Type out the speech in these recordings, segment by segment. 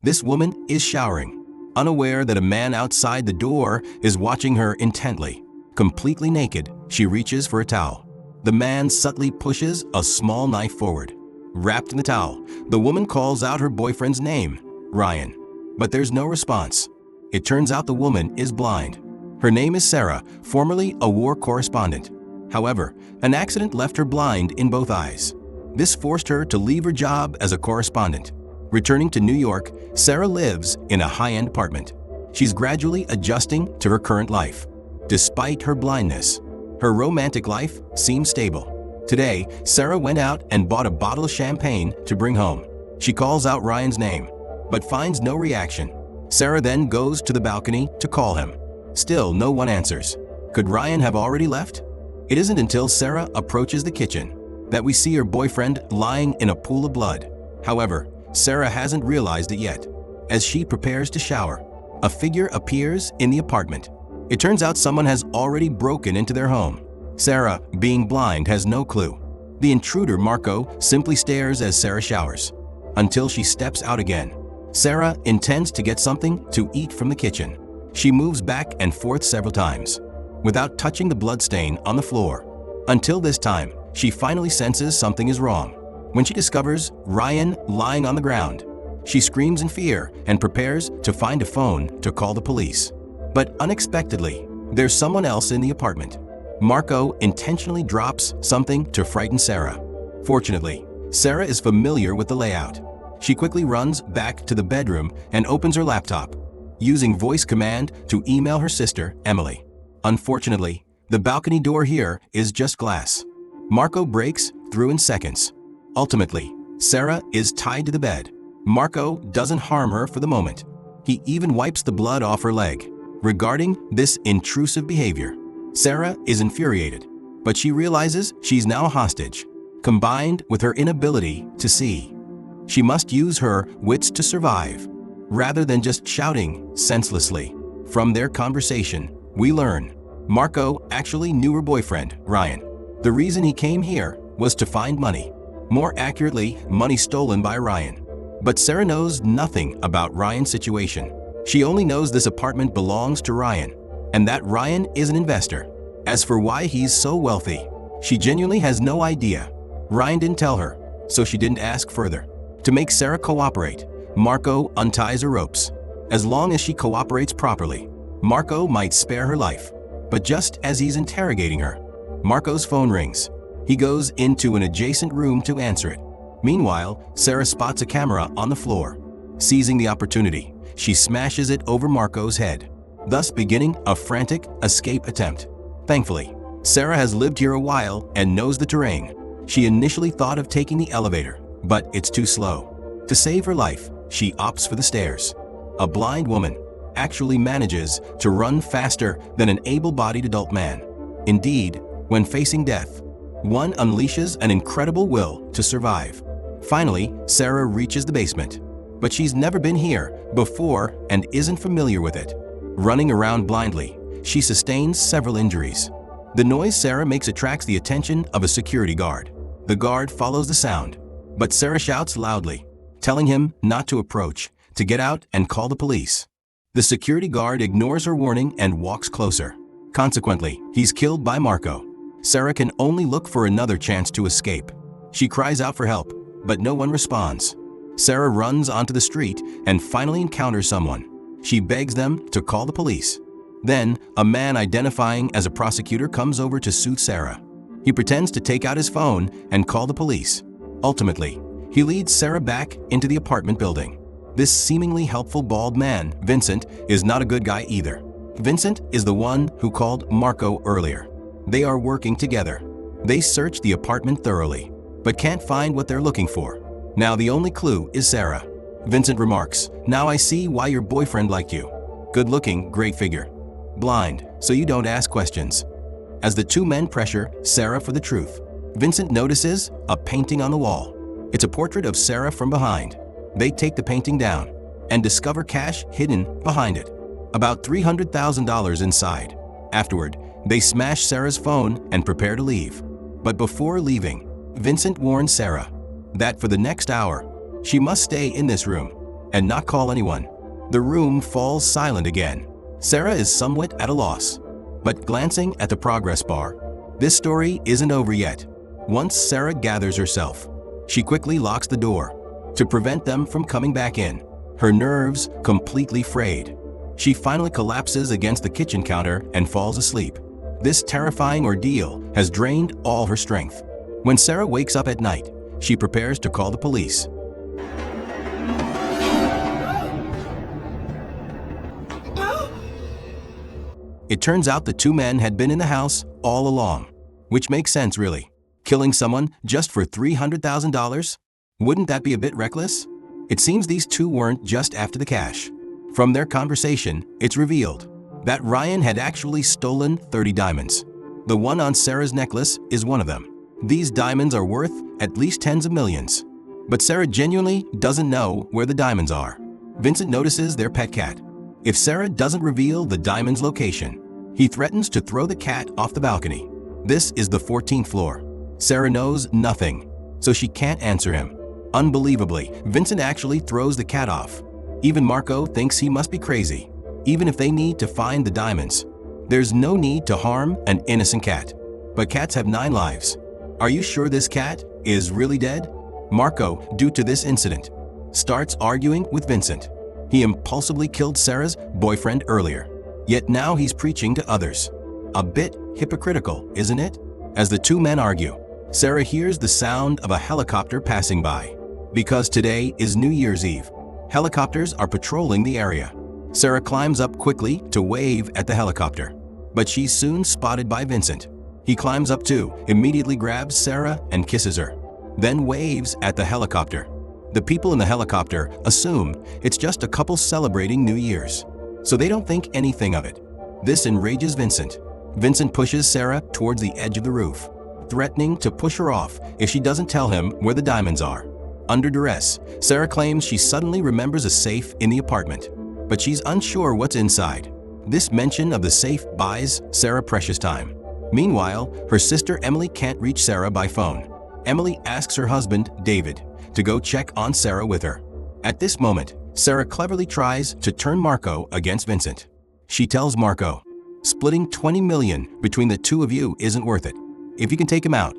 This woman is showering, unaware that a man outside the door is watching her intently. Completely naked, she reaches for a towel. The man subtly pushes a small knife forward. Wrapped in the towel, the woman calls out her boyfriend's name, Ryan. But there's no response. It turns out the woman is blind. Her name is Sarah, formerly a war correspondent. However, an accident left her blind in both eyes. This forced her to leave her job as a correspondent. Returning to New York, Sarah lives in a high-end apartment. She's gradually adjusting to her current life. Despite her blindness, her romantic life seems stable. Today, Sarah went out and bought a bottle of champagne to bring home. She calls out Ryan's name, but finds no reaction. Sarah then goes to the balcony to call him. Still, no one answers. Could Ryan have already left? It isn't until Sarah approaches the kitchen that we see her boyfriend lying in a pool of blood. However, Sarah hasn't realized it yet. As she prepares to shower, a figure appears in the apartment. It turns out someone has already broken into their home. Sarah, being blind, has no clue. The intruder, Marco, simply stares as Sarah showers, until she steps out again. Sarah intends to get something to eat from the kitchen. She moves back and forth several times, without touching the bloodstain on the floor. Until this time, she finally senses something is wrong. When she discovers Ryan lying on the ground, she screams in fear and prepares to find a phone to call the police. But unexpectedly, there's someone else in the apartment. Marco intentionally drops something to frighten Sarah. Fortunately, Sarah is familiar with the layout. She quickly runs back to the bedroom and opens her laptop, using voice command to email her sister, Emily. Unfortunately, the balcony door here is just glass. Marco breaks through in seconds. Ultimately, Sarah is tied to the bed. Marco doesn't harm her for the moment. He even wipes the blood off her leg. Regarding this intrusive behavior, Sarah is infuriated, but she realizes she's now a hostage. Combined with her inability to see, she must use her wits to survive, rather than just shouting senselessly. From their conversation, we learn Marco actually knew her boyfriend, Ryan. The reason he came here was to find money. More accurately, money stolen by Ryan. But Sarah knows nothing about Ryan's situation. She only knows this apartment belongs to Ryan, and that Ryan is an investor. As for why he's so wealthy, she genuinely has no idea. Ryan didn't tell her, so she didn't ask further. To make Sarah cooperate, Marco unties her ropes. As long as she cooperates properly, Marco might spare her life. But just as he's interrogating her, Marco's phone rings. He goes into an adjacent room to answer it. Meanwhile, Sarah spots a camera on the floor. Seizing the opportunity, she smashes it over Marco's head, thus beginning a frantic escape attempt. Thankfully, Sarah has lived here a while and knows the terrain. She initially thought of taking the elevator, but it's too slow. To save her life, she opts for the stairs. A blind woman actually manages to run faster than an able-bodied adult man. Indeed, when facing death, one unleashes an incredible will to survive. Finally, Sarah reaches the basement, but she's never been here before and isn't familiar with it. Running around blindly, she sustains several injuries. The noise Sarah makes attracts the attention of a security guard. The guard follows the sound, but Sarah shouts loudly, telling him not to approach, to get out and call the police. The security guard ignores her warning and walks closer. Consequently, he's killed by Marco. Sarah can only look for another chance to escape. She cries out for help, but no one responds. Sarah runs onto the street and finally encounters someone. She begs them to call the police. Then, a man identifying as a prosecutor comes over to soothe Sarah. He pretends to take out his phone and call the police. Ultimately, he leads Sarah back into the apartment building. This seemingly helpful bald man, Vincent, is not a good guy either. Vincent is the one who called Marco earlier. They are working together. They search the apartment thoroughly, but can't find what they're looking for. Now the only clue is Sarah. Vincent remarks, "Now I see why your boyfriend liked you. Good looking, great figure. Blind, so you don't ask questions." As the two men pressure Sarah for the truth, Vincent notices a painting on the wall. It's a portrait of Sarah from behind. They take the painting down and discover cash hidden behind it, about $300,000 inside. Afterward, they smash Sarah's phone and prepare to leave. But before leaving, Vincent warns Sarah that for the next hour, she must stay in this room. and not call anyone. The room falls silent again. Sarah is somewhat at a loss. But glancing at the progress bar, this story isn't over yet. Once Sarah gathers herself, she quickly locks the door to prevent them from coming back in, her nerves completely frayed. She finally collapses against the kitchen counter and falls asleep. This terrifying ordeal has drained all her strength. When Sarah wakes up at night, she prepares to call the police. It turns out the two men had been in the house all along, which makes sense really. Killing someone just for $300,000? Wouldn't that be a bit reckless? It seems these two weren't just after the cash. From their conversation, it's revealed that Ryan had actually stolen 30 diamonds. The one on Sarah's necklace is one of them. These diamonds are worth at least tens of millions. But Sarah genuinely doesn't know where the diamonds are. Vincent notices their pet cat. If Sarah doesn't reveal the diamond's location, he threatens to throw the cat off the balcony. This is the 14th floor. Sarah knows nothing, so she can't answer him. Unbelievably, Vincent actually throws the cat off. Even Marco thinks he must be crazy. Even if they need to find the diamonds, there's no need to harm an innocent cat. But cats have 9 lives. Are you sure this cat is really dead? Marco, due to this incident, starts arguing with Vincent. He impulsively killed Sarah's boyfriend earlier, yet now he's preaching to others. A bit hypocritical, isn't it? As the two men argue, Sarah hears the sound of a helicopter passing by. Because today is New Year's Eve, helicopters are patrolling the area. Sarah climbs up quickly to wave at the helicopter, but she's soon spotted by Vincent. He climbs up too, immediately grabs Sarah and kisses her, then waves at the helicopter. The people in the helicopter assume it's just a couple celebrating New Year's, so they don't think anything of it. This enrages Vincent. Vincent pushes Sarah towards the edge of the roof, threatening to push her off if she doesn't tell him where the diamonds are. Under duress, Sarah claims she suddenly remembers a safe in the apartment, but she's unsure what's inside. This mention of the safe buys Sarah precious time. Meanwhile, her sister Emily can't reach Sarah by phone. Emily asks her husband, David, to go check on Sarah with her. At this moment, Sarah cleverly tries to turn Marco against Vincent. She tells Marco, splitting $20 million between the two of you isn't worth it. If you can take him out,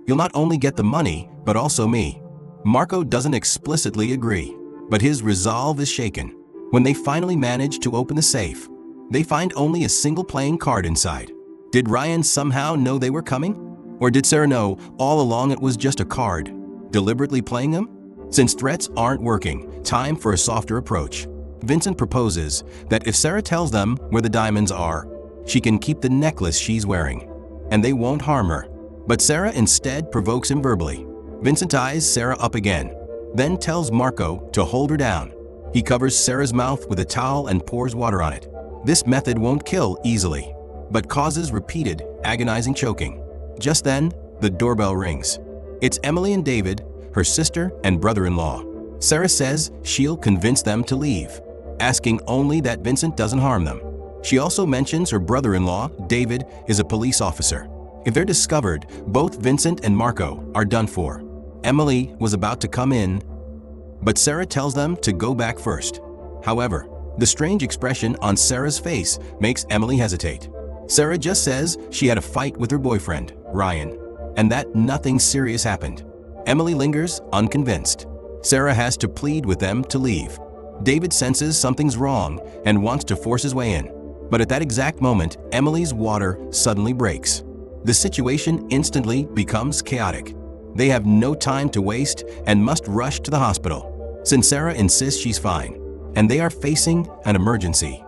you'll not only get the money, but also me. Marco doesn't explicitly agree, but his resolve is shaken. When they finally manage to open the safe, they find only a single playing card inside. Did Ryan somehow know they were coming? Or did Sarah know all along it was just a card, deliberately playing them? Since threats aren't working, time for a softer approach. Vincent proposes that if Sarah tells them where the diamonds are, she can keep the necklace she's wearing, and they won't harm her. But Sarah instead provokes him verbally. Vincent ties Sarah up again, then tells Marco to hold her down. He covers Sarah's mouth with a towel and pours water on it. This method won't kill easily, but causes repeated, agonizing choking. Just then, the doorbell rings. It's Emily and David, her sister and brother-in-law. Sarah says she'll convince them to leave, asking only that Vincent doesn't harm them. She also mentions her brother-in-law, David, is a police officer. If they're discovered, both Vincent and Marco are done for. Emily was about to come in, but Sarah tells them to go back first. However, the strange expression on Sarah's face makes Emily hesitate. Sarah just says she had a fight with her boyfriend, Ryan, and that nothing serious happened. Emily lingers, unconvinced. Sarah has to plead with them to leave. David senses something's wrong and wants to force his way in. But at that exact moment, Emily's water suddenly breaks. The situation instantly becomes chaotic. They have no time to waste and must rush to the hospital, since Sarah insists she's fine, and they are facing an emergency.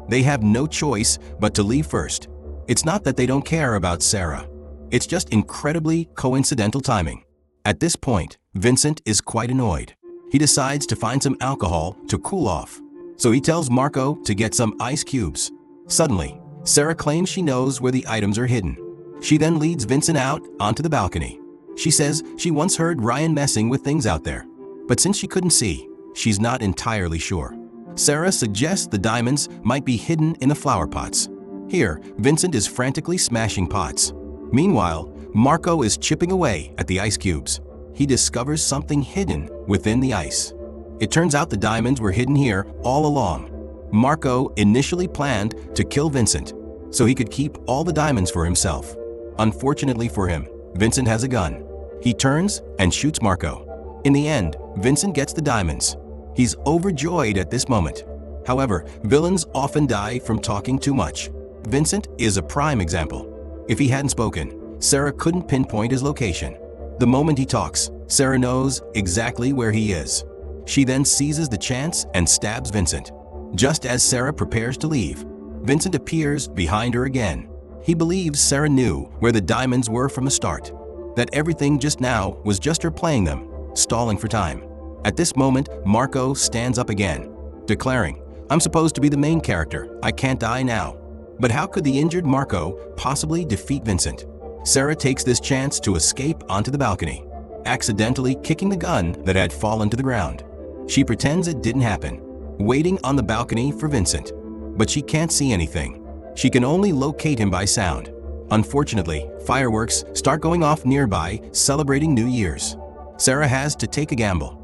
They have no choice but to leave first. It's not that they don't care about Sarah. It's just incredibly coincidental timing. At this point, Vincent is quite annoyed. He decides to find some alcohol to cool off, so he tells Marco to get some ice cubes. Suddenly, Sarah claims she knows where the items are hidden. She then leads Vincent out onto the balcony. She says she once heard Ryan messing with things out there, but since she couldn't see, she's not entirely sure. Sarah suggests the diamonds might be hidden in the flower pots. Here, Vincent is frantically smashing pots. Meanwhile, Marco is chipping away at the ice cubes. He discovers something hidden within the ice. It turns out the diamonds were hidden here all along. Marco initially planned to kill Vincent so he could keep all the diamonds for himself. Unfortunately for him, Vincent has a gun. He turns and shoots Marco. In the end, Vincent gets the diamonds. He's overjoyed at this moment. However, villains often die from talking too much. Vincent is a prime example. If he hadn't spoken, Sarah couldn't pinpoint his location. The moment he talks, Sarah knows exactly where he is. She then seizes the chance and stabs Vincent. Just as Sarah prepares to leave, Vincent appears behind her again. He believes Sarah knew where the diamonds were from the start, that everything just now was just her playing them, stalling for time. At this moment, Marco stands up again, declaring, "I'm supposed to be the main character. I can't die now." But how could the injured Marco possibly defeat Vincent? Sarah takes this chance to escape onto the balcony, accidentally kicking the gun that had fallen to the ground. She pretends it didn't happen, waiting on the balcony for Vincent. But she can't see anything. She can only locate him by sound. Unfortunately, fireworks start going off nearby, celebrating New Year's. Sarah has to take a gamble.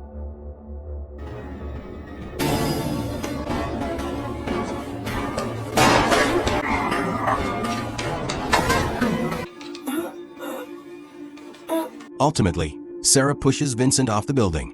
Ultimately, Sarah pushes Vincent off the building.